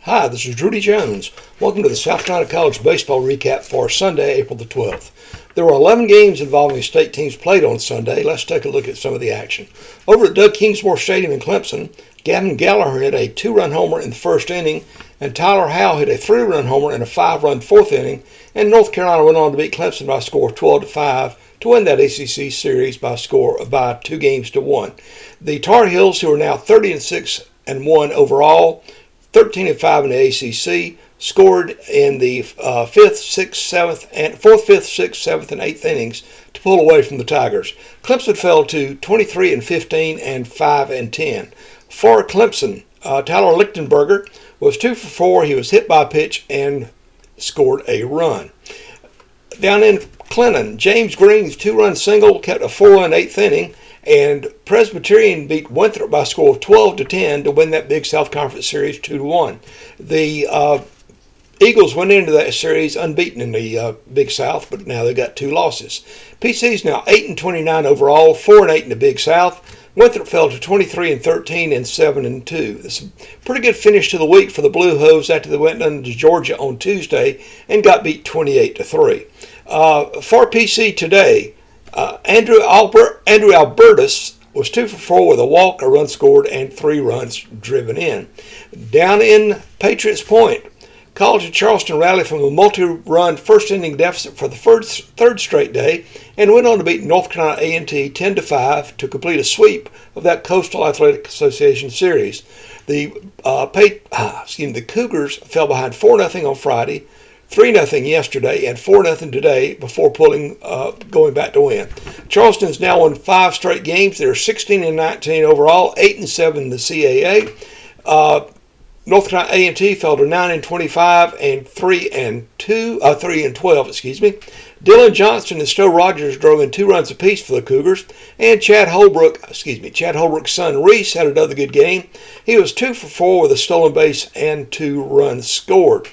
Hi, this is Rudy Jones. Welcome to the South Carolina College Baseball Recap for Sunday, April the 12th. There were 11 games involving state teams played on Sunday. Let's take a look at some of the action. Over at Doug Kingsmore Stadium in Clemson, Gavin Gallagher hit a 2-run homer in the first inning, and Tyler Howell hit a 3-run homer in a 5-run fourth inning, and North Carolina went on to beat Clemson by a score of 12-5 to win that ACC series by a score of 2-1. The Tar Heels, who are now 30-6-1 overall, 13-5 in the ACC, scored in the 4th, 5th, 6th, 7th, and 8th innings to pull away from the Tigers. Clemson fell to 23-15 and 5-10. For Clemson, Tyler Lichtenberger was 2 for 4. He was hit by a pitch and scored a run. Down in Clinton, James Green's 2-run single kept a 4-run 8th inning, and Presbyterian beat Winthrop by a score of 12-10 to win that Big South Conference Series 2-1. The Eagles went into that series unbeaten in the Big South, but now they got 2 losses. PC's now 8-29 overall, 4-8 in the Big South. Winthrop fell to 23-13 and 7-2. It's a pretty good finish to the week for the Blue Hose after they went into Georgia on Tuesday and got beat 28-3. For PC today, Andrew Albertus was 2 for 4 with a walk, a run scored, and 3 runs driven in. Down in Patriots Point, College of Charleston rallied from a multi-run first-inning deficit for the third straight day and went on to beat North Carolina A&T 10-5 to complete a sweep of that Coastal Athletic Association series. The Cougars fell behind 4-0 on Friday, 3-0 yesterday, and 4-0 today before going back to win. Charleston's now won 5 straight games. They're 16-19 overall, 8-7 in the CAA. North Carolina A&T fell to 9-25 and 3-12. Dylan Johnson and Stowe Rogers drove in 2 runs apiece for the Cougars, and Chad Holbrook's son Reese had another good game. He was 2 for 4 with a stolen base and 2 runs scored.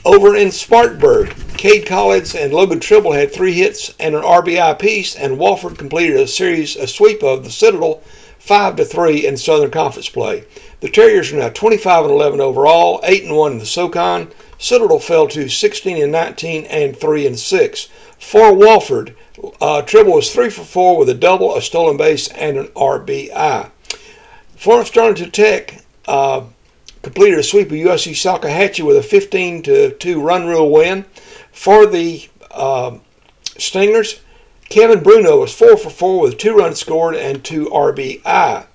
Over in Spartanburg, Cade Collins and Logan Tribble had 3 hits and an RBI apiece, and Wofford completed a sweep of the Citadel 5-3 in Southern Conference play. The Terriers are now 25-11 overall, 8-1 in the SoCon. Citadel fell to 16-19 and 3-6. For Wofford, Tribble was 3 for 4 with a double, a stolen base, and an RBI. Florence Darlington Tech completed a sweep of USC Salkehatchie with a 15-2 run rule win. For the Stingers, Kevin Bruno was 4 for 4 with 2 runs scored and 2 RBI.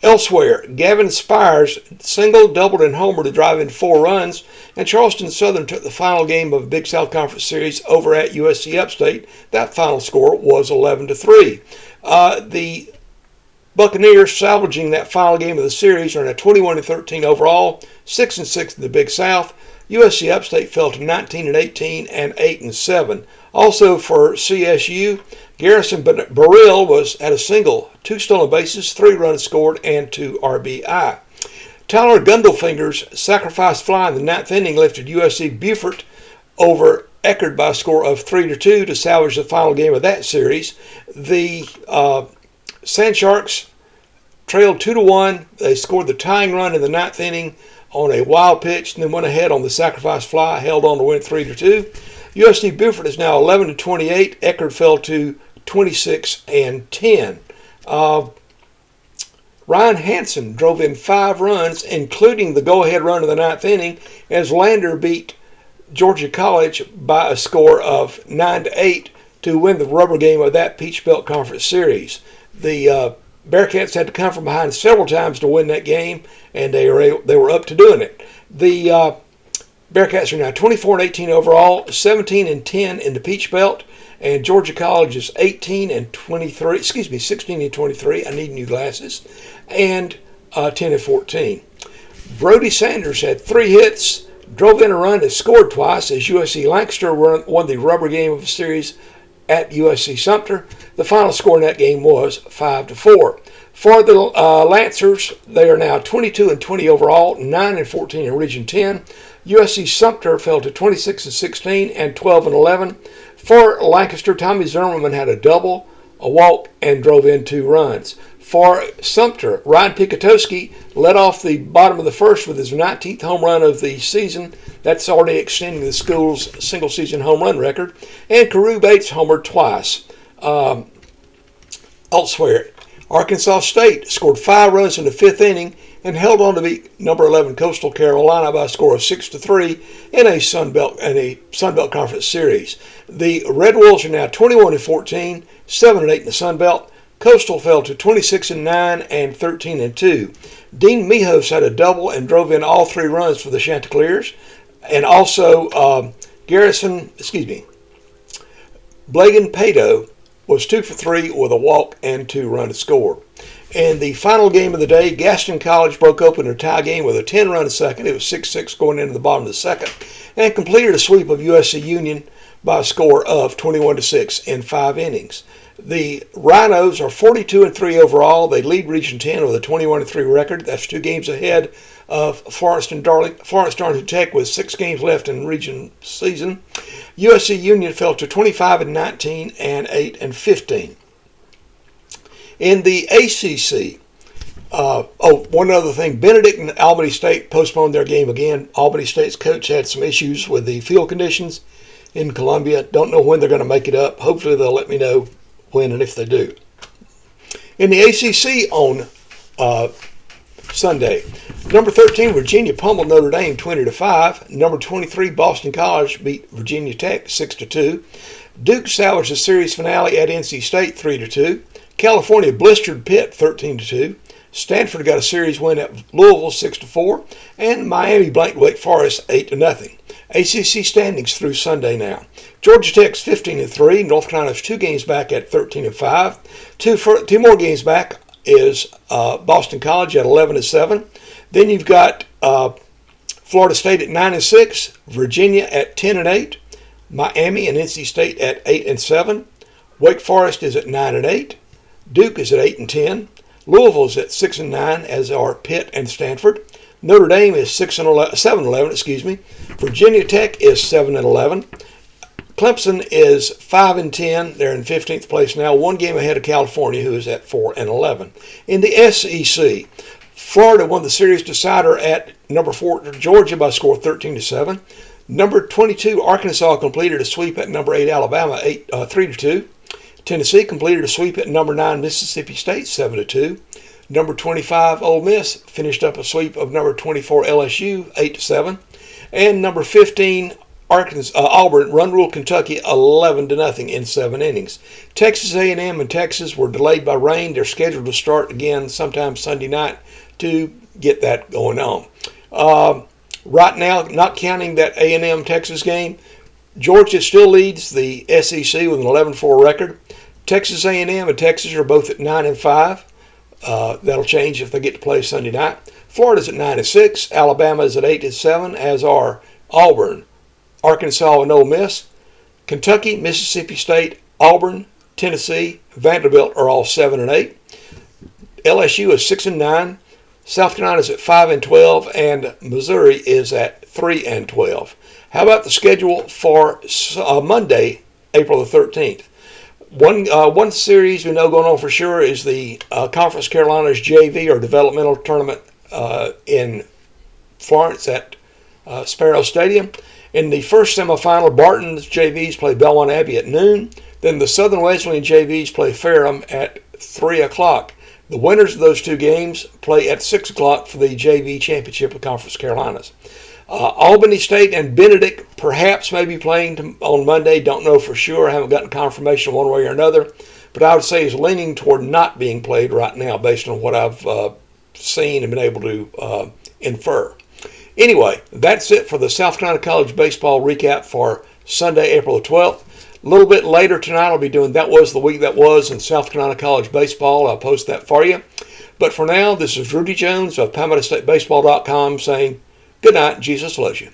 Elsewhere, Gavin Spires singled, doubled, and homered to drive in 4 runs, and Charleston Southern took the final game of the Big South Conference Series over at USC Upstate. That final score was 11-3. The Buccaneers, salvaging that final game of the series, are now 21-13 overall, 6-6 in the Big South. USC Upstate fell to 19-18 and 8-7. Also for CSU, Garrison Burrell had a single, 2 stolen bases, 3 runs scored, and 2 RBI. Tyler Gundelfinger's sacrifice fly in the 9th inning lifted USC Beaufort over Eckerd by a score of 3-2 to salvage the final game of that series. The Sand Sharks trailed 2-1. They scored the tying run in the 9th inning on a wild pitch and then went ahead on the sacrifice fly, held on to win 3-2. USC Beaufort is now 11-28. Eckerd fell to 26-10. Ryan Hansen drove in 5 runs, including the go-ahead run of the 9th inning, as Lander beat Georgia College by a score of 9-8 to win the rubber game of that Peach Belt Conference Series. The Bearcats had to come from behind several times to win that game, and they were up to doing it. The Bearcats are now 24-18 overall, 17-10 in the Peach Belt, and Georgia College is 16-23. I need new glasses, and 10-14. Brody Sanders had 3 hits, drove in a run, and scored twice as USC Lancaster won the rubber game of the series at USC Sumter. The final score in that game was 5-4. For the Lancers, they are now 22-20 overall, 9-14 in Region 10. USC Sumter fell to 26-16 and 12-11. For Lancaster, Tommy Zimmerman had a double, a walk, and drove in 2 runs. For Sumter, Ryan Pikatowski led off the bottom of the first with his 19th home run of the season. That's already extending the school's single-season home run record. And Carew Bates homered twice. Elsewhere, Arkansas State scored 5 runs in the 5th inning and held on to beat number 11 Coastal Carolina by a score of 6-3 in a Sun Belt Conference series. The Red Wolves are now 21-14, 7-8 in the Sun Belt. Coastal fell to 26-9 and 13-2. Dean Mijos had a double and drove in all 3 runs for the Chanticleers, and also Blagan Pato was 2 for 3 with a walk and 2 runs scored. And the final game of the day, Gaston College broke open their tie game with a 10-run second. It was 6-6 going into the bottom of the second, and completed a sweep of USC Union by a score of 21-6 in 5 innings. The Rhinos are 42-3 overall. They lead Region 10 with a 21-3 record. That's 2 games ahead of Florence Darlington Tech with 6 games left in region season. USC Union fell to 25-19 and 8-15. In the ACC, one other thing, Benedict and Albany State postponed their game again. Albany State's coach had some issues with the field conditions in Columbia. Don't know when they're going to make it up. Hopefully they'll let me know when and if they do. In the ACC on Sunday, number 13 Virginia pummeled Notre Dame 20-5. Number 23 Boston College beat Virginia Tech 6-2. Duke salvaged the series finale at NC State 3-2. California blistered Pitt 13-2. Stanford got a series win at Louisville 6-4, and Miami blanked Wake Forest 8-0. ACC standings through Sunday now. Georgia Tech's 15-3. North Carolina's 2 games back at 13-5. 2 more games back is Boston College at 11-7. Then you've got Florida State at 9-6. Virginia at 10-8. Miami and NC State at 8-7. Wake Forest is at 9-8. Duke is at 8-10. Louisville is at 6-9, as are Pitt and Stanford. Notre Dame is 7-11. Virginia Tech is 7-11. Clemson is 5-10. They're in 15th place now, 1 game ahead of California, who is at 4-11. In the SEC, Florida won the series decider at number 4 Georgia by a score of 13-7. Number 22 Arkansas completed a sweep at number 8 Alabama 3-2. Tennessee completed a sweep at number 9 Mississippi State 7-2. Number 25 Ole Miss finished up a sweep of number 24 LSU 8-7. And number 15 Auburn run-ruled Kentucky 11-0 in 7 innings. Texas A&M and Texas were delayed by rain. They're scheduled to start again sometime Sunday night to get that going on. Right now, not counting that A&M Texas game, Georgia still leads the SEC with an 11-4 record. Texas A&M and Texas are both at 9-5. That'll change if they get to play Sunday night. Florida's at 9-6. Alabama is at 8-7, as are Auburn, Arkansas, and Ole Miss. Kentucky, Mississippi State, Auburn, Tennessee, Vanderbilt are all 7-8. LSU is 6-9. South Carolina is at 5-12, and Missouri is at 3-12. How about the schedule for Monday, April the 13th? One series we know going on for sure is the Conference Carolinas JV or developmental tournament in Florence at Sparrow Stadium. In the first semifinal, Barton's JVs play Belmont Abbey at noon. Then the Southern Wesleyan JVs play Ferrum at 3 o'clock. The winners of those 2 games play at 6 o'clock for the JV championship of Conference Carolinas. Albany State and Benedict perhaps may be playing on Monday. Don't know for sure. I haven't gotten confirmation one way or another. But I would say is leaning toward not being played right now based on what I've seen and been able to infer. Anyway, that's it for the South Carolina College Baseball recap for Sunday, April the 12th. A little bit later tonight, I'll be doing That Was the Week That Was in South Carolina College Baseball. I'll post that for you. But for now, this is Rudy Jones of PalmettoStateBaseball.com saying good night. Jesus loves you.